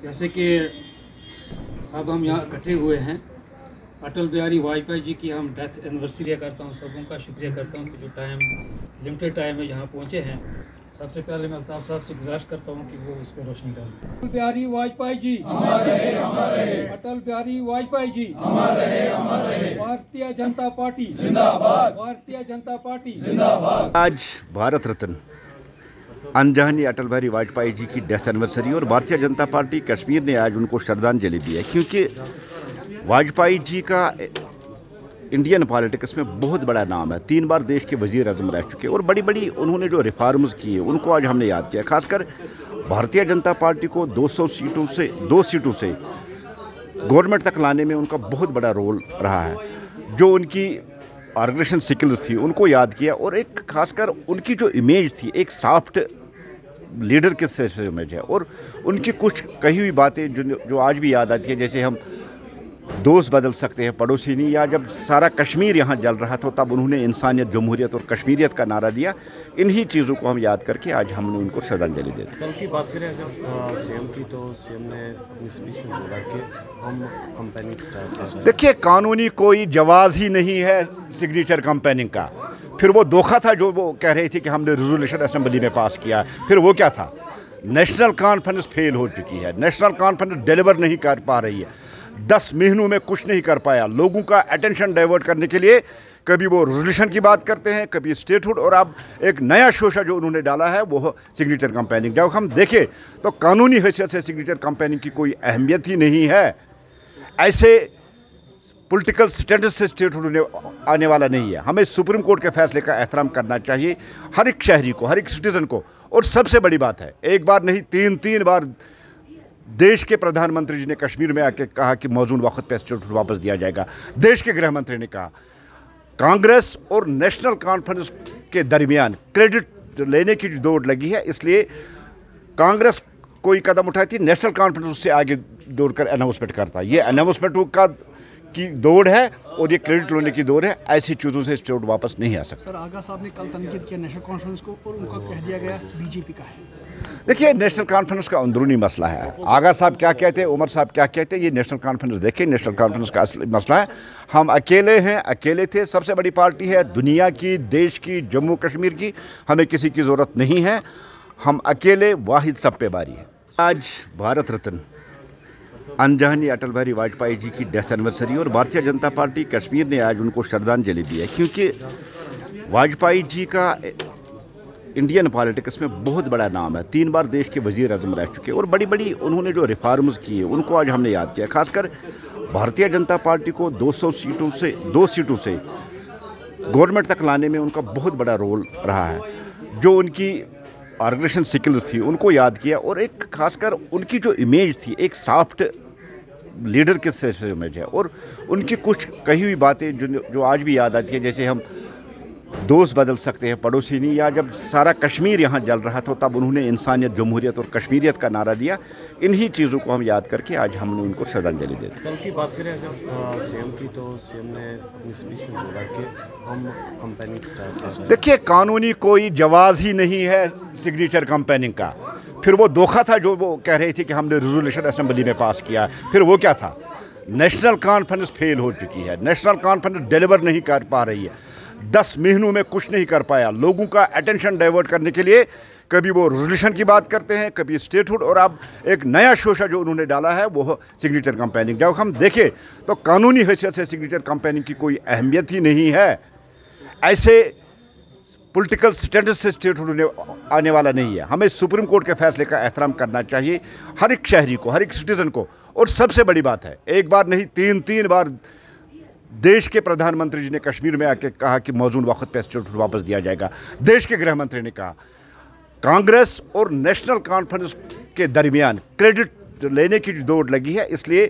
जैसे कि सब हम यहाँ इकट्ठे हुए हैं, अटल बिहारी वाजपेयी जी की हम डेथ एनिवर्सरी करता हूँ। सबों का शुक्रिया करता हूँ कि जो लिमिटेड टाइम में यहाँ पहुँचे हैं। सबसे पहले मैं अल्ताफ साहब से गुजारिश करता हूँ कि वो इस पर रोशनी डालें। अटल बिहारी वाजपेयी जी अमर रहे। अटल बिहारी वाजपेयी जी अमर रहे। भारतीय जनता पार्टी जिंदाबाद। भारतीय जनता पार्टी जिंदाबाद। आज भारत रत्न अनजानी अटल बिहारी वाजपेयी जी की डेथ एनिवर्सरी और भारतीय जनता पार्टी कश्मीर ने आज उनको श्रद्धांजलि दी है, क्योंकि वाजपेयी जी का इंडियन पॉलिटिक्स में बहुत बड़ा नाम है। 3 बार देश के वजीर आज़म रह चुके और बड़ी बड़ी उन्होंने जो रिफॉर्म्स किए उनको आज हमने याद किया। खासकर भारतीय जनता पार्टी को 2 सीटों से गवर्नमेंट तक लाने में उनका बहुत बड़ा रोल रहा है। जो उनकी ऑर्गेनाइजेशन स्किल्स थी उनको याद किया और एक खासकर उनकी जो इमेज थी एक सॉफ्ट लीडर के से इमेज है और उनकी कुछ कही हुई बातें जो आज भी याद आती है। जैसे हम दोस्त बदल सकते हैं पड़ोसी नहीं, या जब सारा कश्मीर यहाँ जल रहा था तब उन्होंने इंसानियत, जमहूरियत और कश्मीरियत का नारा दिया। इन्हीं चीज़ों को हम याद करके आज हमने उनको श्रद्धांजलि दी। कल की बात करें अगर सीएम की, तो सीएम ने अपनी स्पीच में बोला कि हम कैंपेनिंग स्टार्ट कर रहे हैं। देखिए, कानूनी कोई जवाज़ ही नहीं है सिग्नेचर कैंपेनिंग का। फिर वो धोखा था जो वो कह रहे थे कि हमने रेजोल्यूशन असेंबली में पास किया। फिर वो क्या था? नेशनल कॉन्फ्रेंस फेल हो चुकी है, नेशनल कॉन्फ्रेंस डिलीवर नहीं कर पा रही है। 10 महीनों में कुछ नहीं कर पाया। लोगों का अटेंशन डाइवर्ट करने के लिए कभी वो रेजोल्यूशन की बात करते हैं, कभी स्टेटहुड, और अब एक नया शोशा जो उन्होंने डाला है वो सिग्नेचर कैंपेनिंग। जब हम देखें तो कानूनी हैसियत से सिग्नेचर कैंपेनिंग की कोई अहमियत ही नहीं है। ऐसे पॉलिटिकल स्टेटस से स्टेटहुड आने वाला नहीं है। हमें सुप्रीम कोर्ट के फैसले का एहतराम करना चाहिए, हर एक शहरी को, हर एक सिटीज़न को। और सबसे बड़ी बात है, एक बार नहीं 3 बार देश के प्रधानमंत्री जी ने कश्मीर में आके कहा कि मौजूद वक्त पे स्टेटहुड वापस दिया जाएगा। देश के गृह मंत्री ने कहा। कांग्रेस और नेशनल कॉन्फ्रेंस के दरमियान क्रेडिट लेने की जो दौड़ लगी है, इसलिए कांग्रेस कोई कदम उठाई थी, नेशनल कॉन्फ्रेंस उससे आगे दौड़कर अनाउंसमेंट करता। ये अनाउंसमेंट की दौड़ है और ये क्रेडिट लेने की दौड़ है। ऐसी चीज़ों से स्टेटहुड वापस नहीं आ सकता। सर, आगा साहब ने कल तनकीद किया नेशनल कॉन्फ्रेंस को और उनका कह दिया गया बीजेपी का है। देखिए, नेशनल कॉन्फ्रेंस का अंदरूनी मसला है। आगा साहब क्या कहते हैं, उमर साहब क्या कहते हैं, ये नेशनल कॉन्फ्रेंस देखिए। नेशनल कॉन्फ्रेंस का असली मसला है, हम अकेले हैं, अकेले थे। सबसे बड़ी पार्टी है दुनिया की, देश की, जम्मू कश्मीर की। हमें किसी की ज़रूरत नहीं है, हम अकेले वाहिद सब पे बारी है। आज भारत रत्न अनजानी अटल बिहारी वाजपेयी जी की डेथ एनिवर्सरी और भारतीय जनता पार्टी कश्मीर ने आज उनको श्रद्धांजलि दी है, क्योंकि वाजपेयी जी का इंडियन पॉलिटिक्स में बहुत बड़ा नाम है। 3 बार देश के वजीर आज़म रह चुके और बड़ी बड़ी उन्होंने जो रिफॉर्म्स किए उनको आज हमने याद किया। खासकर भारतीय जनता पार्टी को 2 सीटों से गवर्नमेंट तक लाने में उनका बहुत बड़ा रोल रहा है। जो उनकी ऑर्गेनाइजेशन स्किल्स थी उनको याद किया और एक खासकर उनकी जो इमेज थी एक सॉफ्ट लीडर के से इमेज है और उनकी कुछ कही हुई बातें जो आज भी याद आती है। जैसे हम दोस्त बदल सकते हैं पड़ोसी नहीं, या जब सारा कश्मीर यहाँ जल रहा था तब उन्होंने इंसानियत, जमहूरियत और कश्मीरियत का नारा दिया। इन्हीं चीज़ों को हम याद करके आज हमने उनको श्रद्धांजलि दी। कल की बात करें अगर सीएम की, तो सीएम ने अपनी स्पीच में बोला कि हम कैंपेनिंग स्टार्ट कर रहे हैं। देखिए, कानूनी कोई जवाज़ ही नहीं है सिग्नेचर कैंपेनिंग का। फिर वो धोखा था जो वो कह रहे थे कि हमने रेजोल्यूशन असेंबली में पास किया। फिर वो क्या था? नेशनल कॉन्फ्रेंस फेल हो चुकी है, नेशनल कॉन्फ्रेंस डिलीवर नहीं कर पा रही है। 10 महीनों में कुछ नहीं कर पाया। लोगों का अटेंशन डाइवर्ट करने के लिए कभी वो रेजोल्यूशन की बात करते हैं, कभी स्टेटहुड, और अब एक नया शोशा जो उन्होंने डाला है वो सिग्नेचर कैंपेनिंग। जब हम देखें तो कानूनी हैसियत से सिग्नेचर कैंपेनिंग की कोई अहमियत ही नहीं है। ऐसे पॉलिटिकल स्टेटस से स्टेटहुड आने वाला नहीं है। हमें सुप्रीम कोर्ट के फैसले का एहतराम करना चाहिए, हर एक शहरी को, हर एक सिटीज़न को। और सबसे बड़ी बात है, एक बार नहीं 3 बार देश के प्रधानमंत्री जी ने कश्मीर में आके कहा कि मौजूद वक्त पे स्टेटहुड वापस दिया जाएगा। देश के गृह मंत्री ने कहा। कांग्रेस और नेशनल कॉन्फ्रेंस के दरमियान क्रेडिट लेने की जो दौड़ लगी है, इसलिए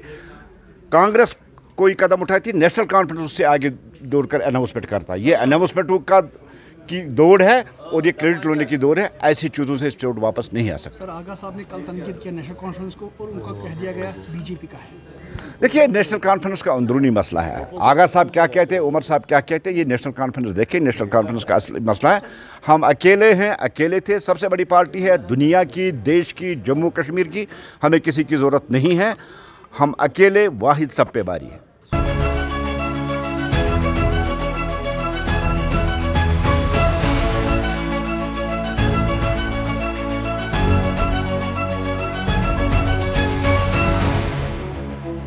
कांग्रेस कोई कदम उठाई थी, नेशनल कॉन्फ्रेंस उससे आगे दौड़कर अनाउंसमेंट करता। ये अनाउंसमेंट की दौड़ है और ये क्रेडिट लेने की दौड़ है। ऐसी चीज़ों से स्टेटहुड वापस नहीं आ सकता। सर, आगा साहब ने कल तनकीद किया नेशनल कॉन्फ्रेंस को और उनका कह दिया गया बीजेपी का है। देखिए, नेशनल कॉन्फ्रेंस का अंदरूनी मसला है। आगा साहब क्या कहते हैं, उमर साहब क्या कहते हैं, ये नेशनल कॉन्फ्रेंस देखें, नेशनल कॉन्फ्रेंस का असली मसला है। हम अकेले हैं, अकेले थे। सबसे बड़ी पार्टी है दुनिया की, देश की, जम्मू कश्मीर की। हमें किसी की ज़रूरत नहीं है। हम अकेले वाहिद सब पे बारी है।